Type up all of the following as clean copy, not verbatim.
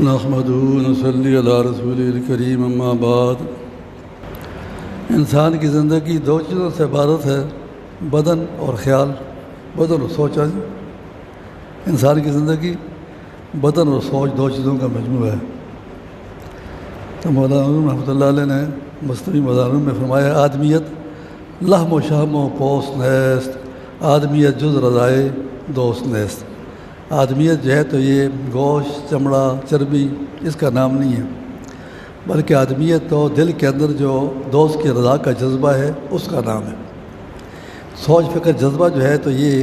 نحمدہ ونصلی علی رسول الکریم اما بعد۔ انسان کی زندگی دو چیزوں سے عبارت ہے، بدن اور خیال، بدن اور سوچ۔ انسان کی زندگی بدن اور سوچ دو چیزوں کا مجموعہ ہے۔ تو مولانا رحمۃ اللہ علیہ نے مصنوی مضامین میں فرمایا، آدمیت لحم و شحم و پوست نیست، آدمیت جز رضائے دوست نیست۔ آدمیت جو ہے تو یہ گوشت، چمڑا، چربی اس کا نام نہیں ہے، بلکہ آدمیت تو دل کے اندر جو دوست کی رضا کا جذبہ ہے اس کا نام ہے۔ سوچ فکر جذبہ جو ہے تو یہ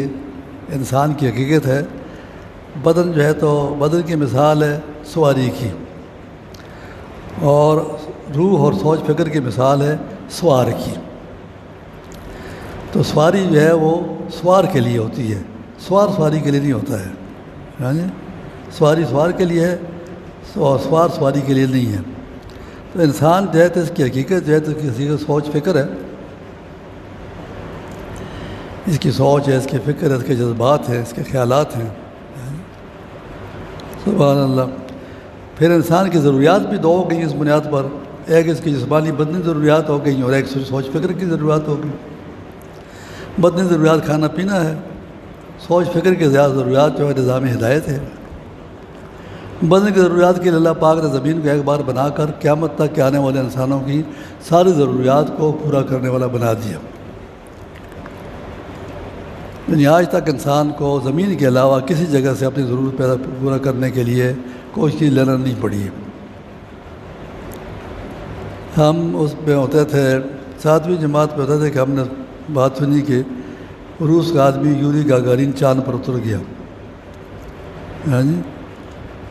انسان کی حقیقت ہے۔ بدن جو ہے تو بدن کی مثال ہے سواری کی، اور روح اور سوچ فکر کی مثال ہے سوار کی۔ تو سواری جو ہے وہ سوار کے لیے ہوتی ہے، سواری کے لیے نہیں ہوتا ہے۔ سواری سوار کے لیے ہے، سوار سواری کے لیے نہیں ہے۔ تو انسان جو ہے تو اس کی حقیقت جو ہے تو کسی کا سوچ فکر ہے، اس کی سوچ ہے، اس کی فکر ہے، اس کے جذبات ہیں، اس کے خیالات ہیں۔ سبحان اللہ۔ پھر انسان کی ضروریات بھی دو ہو گئی اس بنیاد پر، ایک اس کی جسمانی بدنی ضروریات ہو گئی اور ایک سوچ فکر کی ضروریات ہو گئی۔ بدنی ضروریات کھانا پینا ہے، سوچ فکر کی زیادہ ضروریات جو ہے نظام ہدایت ہے۔ بدن کی ضروریات کے لیے اللہ پاک نے زمین کو ایک بار بنا کر قیامت تک کے آنے والے انسانوں کی ساری ضروریات کو پورا کرنے والا بنا دیا۔ یعنی آج تک انسان کو زمین کے علاوہ کسی جگہ سے اپنی ضرورت پورا کرنے کے لیے کوئی چیز لینا نہیں پڑی ہے۔ ہم اس میں ہوتے تھے، 7ویں جماعت پہ ہوتے تھے کہ ہم نے بات سنی کہ روس کا آدمی یوری گاگارین چاند پر اتر گیا۔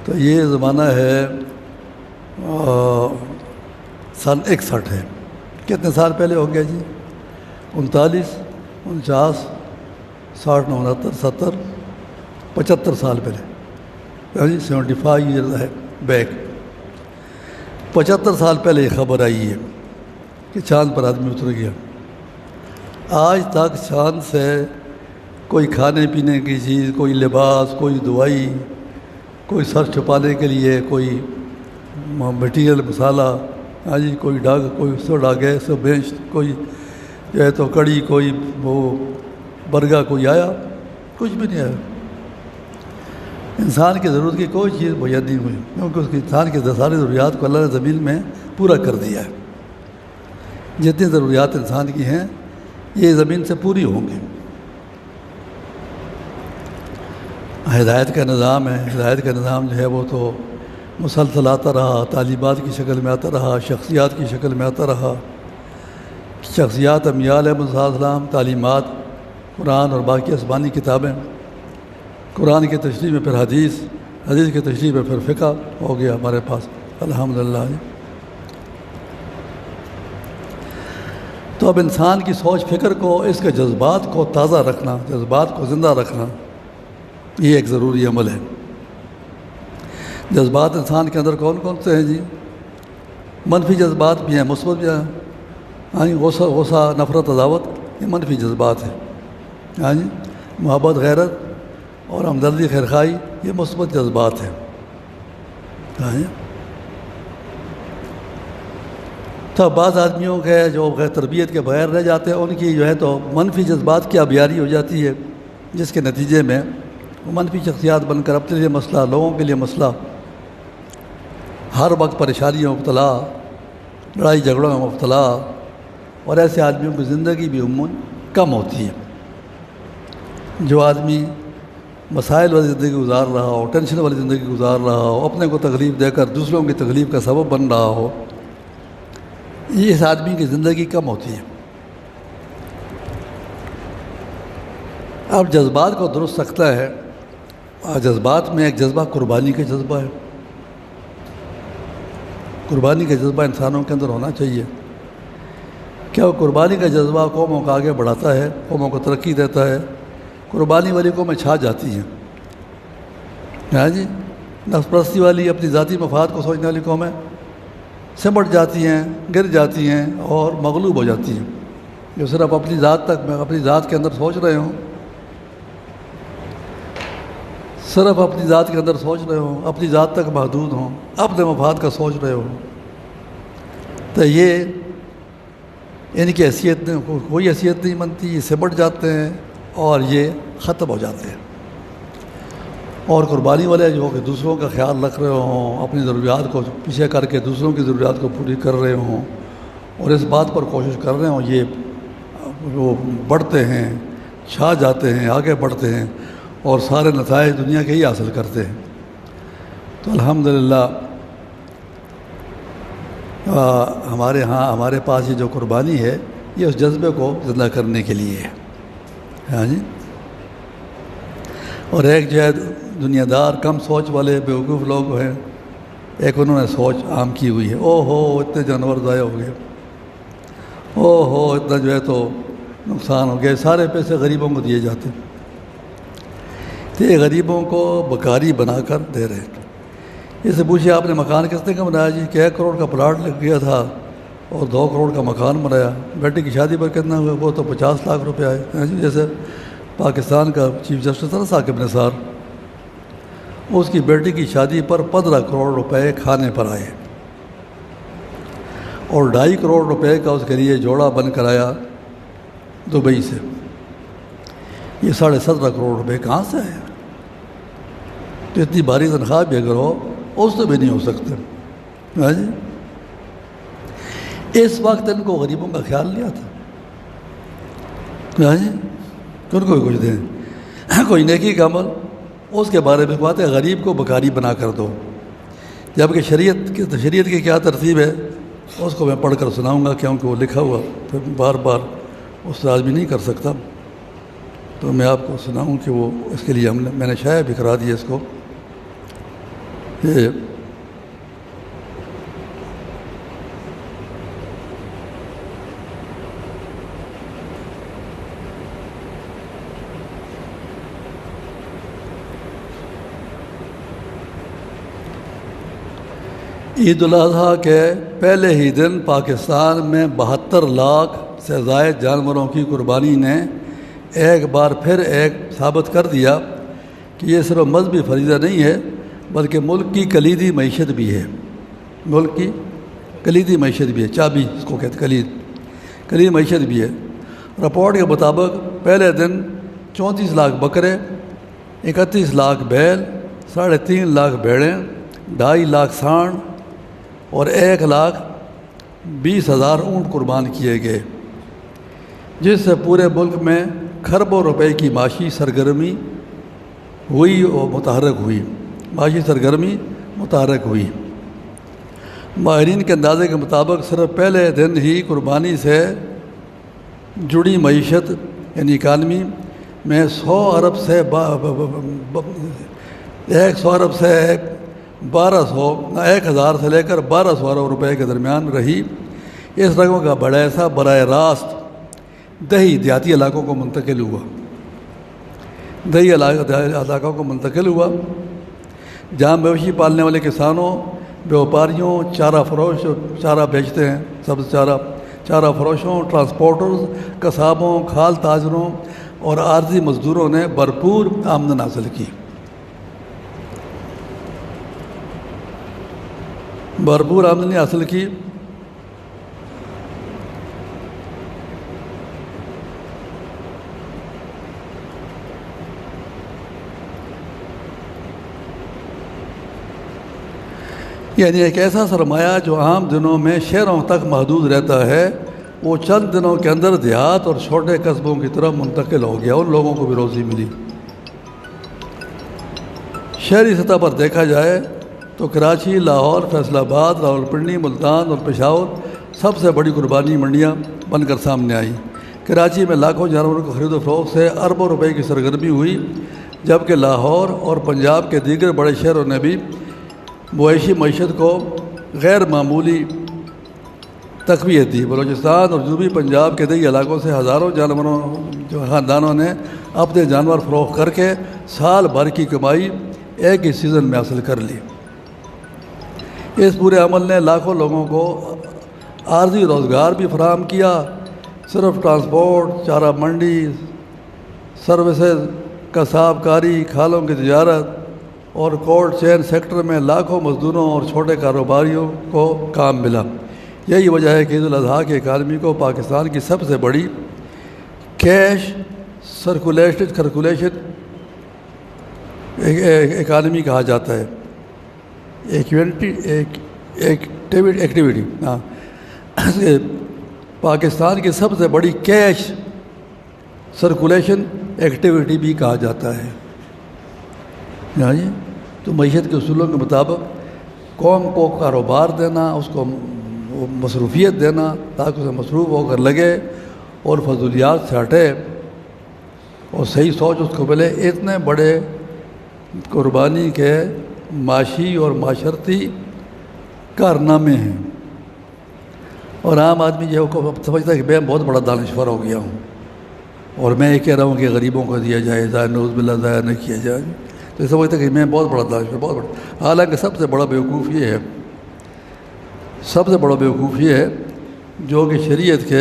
تو یہ زمانہ ہے سن 61 ہے۔ کتنے سال پہلے ہو گیا جی؟ 39، 49، 60، 69، 70، 75 سال پہلے، 75 ایئرز ہے بیک۔ 75 سال پہلے یہ خبر آئی ہے کہ چاند پر آدمی اتر گیا۔ آج تک چاند سے کوئی کھانے پینے کی چیز، کوئی لباس، کوئی دوائی، کوئی سر چھپانے کے لیے کوئی مٹیریل مسالہ، کوئی ڈاگ، کوئی سوڈا گیس، بینچ، کوئی جو ہے تو کڑی، کوئی وہ برگا کوئی آیا؟ کچھ بھی نہیں آیا۔ انسان کی ضرورت کی کوئی چیز مہیا نہیں ہوئی، کیونکہ اس کی انسان کی ساری ضروریات کو اللہ نے زمین میں پورا کر دیا ہے۔ جتنی ضروریات انسان کی ہیں یہ زمین سے پوری ہوں گی۔ ہدایت کا نظام ہے، ہدایت کا نظام جو ہے وہ تو مسلسل آتا رہا، تعلیمات کی شکل میں آتا رہا، شخصیات کی شکل میں آتا رہا۔ شخصیات انبیاء علیہ السلام، تعلیمات، قرآن اور باقی آسمانی کتابیں، قرآن کی تشریح میں پھر حدیث، حدیث کی تشریح میں پھر فقہ ہو گیا ہمارے پاس، الحمدللہ۔ تو اب انسان کی سوچ فکر کو، اس کے جذبات کو تازہ رکھنا، جذبات کو زندہ رکھنا، یہ ایک ضروری عمل ہے۔ جذبات انسان کے اندر کون کون سے ہیں جی؟ منفی جذبات بھی ہیں، مثبت بھی ہیں۔ غصہ، نفرت، عداوت، یہ منفی جذبات ہیں۔ محبت، غیرت اور ہمدردی، خیرخواہی، یہ مثبت جذبات ہیں۔ تو بعض آدمیوں کے جو غیر تربیت کے بغیر رہ جاتے ہیں، ان کی جو ہے تو منفی جذبات کی آبیاری ہو جاتی ہے، جس کے نتیجے میں وہ منفی شخصیات بن کر اپنے لیے مسئلہ، لوگوں کے لیے مسئلہ، ہر وقت پریشانیوں میں مبتلا، لڑائی جھگڑوں میں مبتلا، اور ایسے آدمیوں کی زندگی بھی عموماً کم ہوتی ہے۔ جو آدمی مسائل والی زندگی گزار رہا ہو، ٹینشن والی زندگی گزار رہا ہو، اپنے کو تکلیف دے کر دوسروں کی تکلیف کا سبب بن رہا ہو، یہ اس آدمی کی زندگی کم ہوتی ہے۔ اب جذبات کو درست رکھتا ہے، اور جذبات میں ایک جذبہ قربانی کا جذبہ ہے۔ قربانی کا جذبہ انسانوں کے اندر ہونا چاہیے۔ کیا وہ قربانی کا جذبہ قوموں کو آگے بڑھاتا ہے، قوموں کو ترقی دیتا ہے؟ قربانی والی قومیں چھا جاتی ہیں، نفس پرستی والی، اپنی ذاتی مفاد کو سوچنے والی قومیں سمٹ جاتی ہیں، گر جاتی ہیں اور مغلوب ہو جاتی ہیں۔ جو صرف اپنی ذات تک، اپنی ذات کے اندر سوچ رہے ہوں، صرف اپنی ذات کے اندر سوچ رہے ہوں، اپنی ذات تک محدود ہوں، اپنے مفاد کا سوچ رہے ہوں، تو یہ ان کی حیثیت کوئی حیثیت نہیں بنتی، یہ سمٹ جاتے ہیں اور یہ ختم ہو جاتے ہیں۔ اور قربانی والے جو کہ دوسروں کا خیال رکھ رہے ہوں، اپنی ضروریات کو پیچھے کر کے دوسروں کی ضروریات کو پوری کر رہے ہوں اور اس بات پر کوشش کر رہے ہوں، یہ وہ بڑھتے ہیں، چھا جاتے ہیں، آگے بڑھتے ہیں اور سارے نتائج دنیا کے ہی حاصل کرتے ہیں۔ تو الحمدللہ ہمارے ہمارے پاس یہ جو قربانی ہے یہ اس جذبے کو زندہ کرنے کے لیے ہے۔ ہاں جی، اور ایک جو ہے دنیا دار کم سوچ والے بیوقوف لوگ ہیں، ایک انہوں نے سوچ عام کی ہوئی ہے، او ہو اتنے جانور ضائع ہو گئے، او ہو اتنا جو ہے تو نقصان ہو گیا، سارے پیسے غریبوں کو دیے جاتے ہیں، تو یہ غریبوں کو بکاری بنا کر دے رہے ہیں۔ اس سے پوچھے آپ نے مکان کس نے کا بنایا؟ جی کہ 1 کروڑ کا پلاٹ لگ گیا تھا اور 2 کروڑ کا مکان بنایا۔ بیٹے کی شادی پر کتنا ہوا؟ وہ تو 50 لاکھ روپے آئے۔ جی جیسے پاکستان کا چیف جسٹس تھا نا ثاقب نثار، اس کی بیٹی کی شادی پر 15 کروڑ روپے کھانے پر آئے اور 2.5 کروڑ روپے کا اس کے لیے جوڑا بن کر آیا دبئی سے۔ یہ 17.5 کروڑ روپے کہاں سے آئے؟ تو اتنی بھاری تنخواہ بھی اگر ہو اس سے بھی نہیں ہو سکتے۔ ہاں جی، اس وقت ان کو غریبوں کا خیال نہیں آتا۔ ہاں جی، ان کو بھی کچھ دیں، کوئی نیکی کا عمل، اس کے بارے میں بات ہے غریب کو بکاری بنا کر دو، جبکہ شریعت کی کیا ترتیب ہے اس کو میں پڑھ کر سناؤں گا، کیونکہ وہ لکھا ہوا پھر بار بار اس راج بھی نہیں کر سکتا، تو میں آپ کو سناؤں کہ وہ اس کے لیے میں نے شائع بھی کرا دیا اس کو۔ عید الاضحیٰ کے پہلے ہی دن پاکستان میں 72 لاکھ سے زائد جانوروں کی قربانی نے ایک بار پھر ایک ثابت کر دیا کہ یہ صرف مذہبی فریضہ نہیں ہے بلکہ ملک کی کلیدی معیشت بھی ہے۔ ملک کی کلیدی معیشت بھی ہے، چابی اس کو کہتے کلیدی معیشت بھی ہے۔ رپورٹ کے مطابق پہلے دن 34 لاکھ بکرے، 31 لاکھ بیل، 3.5 لاکھ بھیڑیں، 2.5 لاکھ سانڈ اور 1,20,000 اونٹ قربان کیے گئے، جس سے پورے ملک میں کھربوں روپے کی معاشی سرگرمی ہوئی اور متحرک ہوئی۔ ماہرین کے اندازے کے مطابق صرف پہلے دن ہی قربانی سے جڑی معیشت یعنی اکانومی میں 100 ارب سے 1,000 سے لے کر 1,200 ارب روپے کے درمیان رہی۔ اس رقم کا بڑا حصہ براہ راست دیہی علاقوں کو منتقل ہوا، جہاں مویشی پالنے والے کسانوں، بیوپاریوں، چارہ فروش چارہ بیچتے ہیں، سبز چارہ فروشوں، ٹرانسپورٹرز، قصابوں، کھال تاجروں اور عارضی مزدوروں نے بھرپور آمدن حاصل کی۔ یعنی ایک ایسا سرمایہ جو عام دنوں میں شہروں تک محدود رہتا ہے، وہ چند دنوں کے اندر دیہات اور چھوٹے قصبوں کی طرف منتقل ہو گیا، ان لوگوں کو بھی روزی ملی۔ شہری سطح پر دیکھا جائے تو کراچی، لاہور، فیصل آباد، راولپنڈی، ملتان اور پشاور سب سے بڑی قربانی منڈیاں بن کر سامنے آئیں۔ کراچی میں لاکھوں جانوروں کو خرید و فروخت سے اربوں روپے کی سرگرمی ہوئی، جبکہ لاہور اور پنجاب کے دیگر بڑے شہروں نے بھی معاشی معیشت کو غیر معمولی تقویت دی۔ بلوچستان اور جنوبی پنجاب کے دیگر علاقوں سے ہزاروں خاندانوں نے اپنے جانور فروخت کر کے سال بھر کی کمائی ایک ہی سیزن میں حاصل کر لی۔ اس پورے عمل نے لاکھوں لوگوں کو عارضی روزگار بھی فراہم کیا۔ صرف ٹرانسپورٹ، چارہ منڈی سروسز، قصاب کاری، کھالوں کی تجارت، اور کولڈ چین سیکٹر میں لاکھوں مزدوروں اور چھوٹے کاروباریوں کو کام ملا۔ یہی وجہ ہے کہ عید الاضحیٰ کی اکانومی کو پاکستان کی سب سے بڑی کیش سرکولیشن اکانومی کہا جاتا ہے۔ ایکٹیویٹی ہاں، پاکستان کی سب سے بڑی کیش سرکولیشن ایکٹیویٹی بھی کہا جاتا ہے۔ ہاں جی، تو معیشت کے اصولوں کے مطابق قوم کو کاروبار دینا، اس کو مصروفیت دینا تاکہ اسے مصروف ہو کر لگے اور فضولیات سے ہٹے اور صحیح سوچ اس کو ملے، اتنے بڑے قربانی کے معاشی اور معاشرتی کارنامے ہیں۔ اور عام آدمی جو سمجھتا ہے کہ میں بہت بڑا دانشور ہو گیا ہوں اور میں یہ کہہ رہا ہوں کہ غریبوں کو دیا جائے، ضائع نعوذ باللہ ضائع نہ کیا جائے، تو یہ سمجھتا ہے کہ میں بہت بڑا دانشور، بہت بڑا۔ حالانکہ سب سے بڑا بیوقوف یہ ہے جو کہ شریعت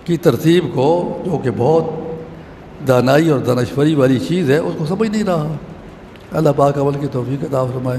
کی ترتیب کو، جو کہ بہت دانائی اور دانشوری والی چیز ہے، اس کو سمجھ نہیں رہا۔ اللہ پاک عمل کی توفیق عطا فرمائے۔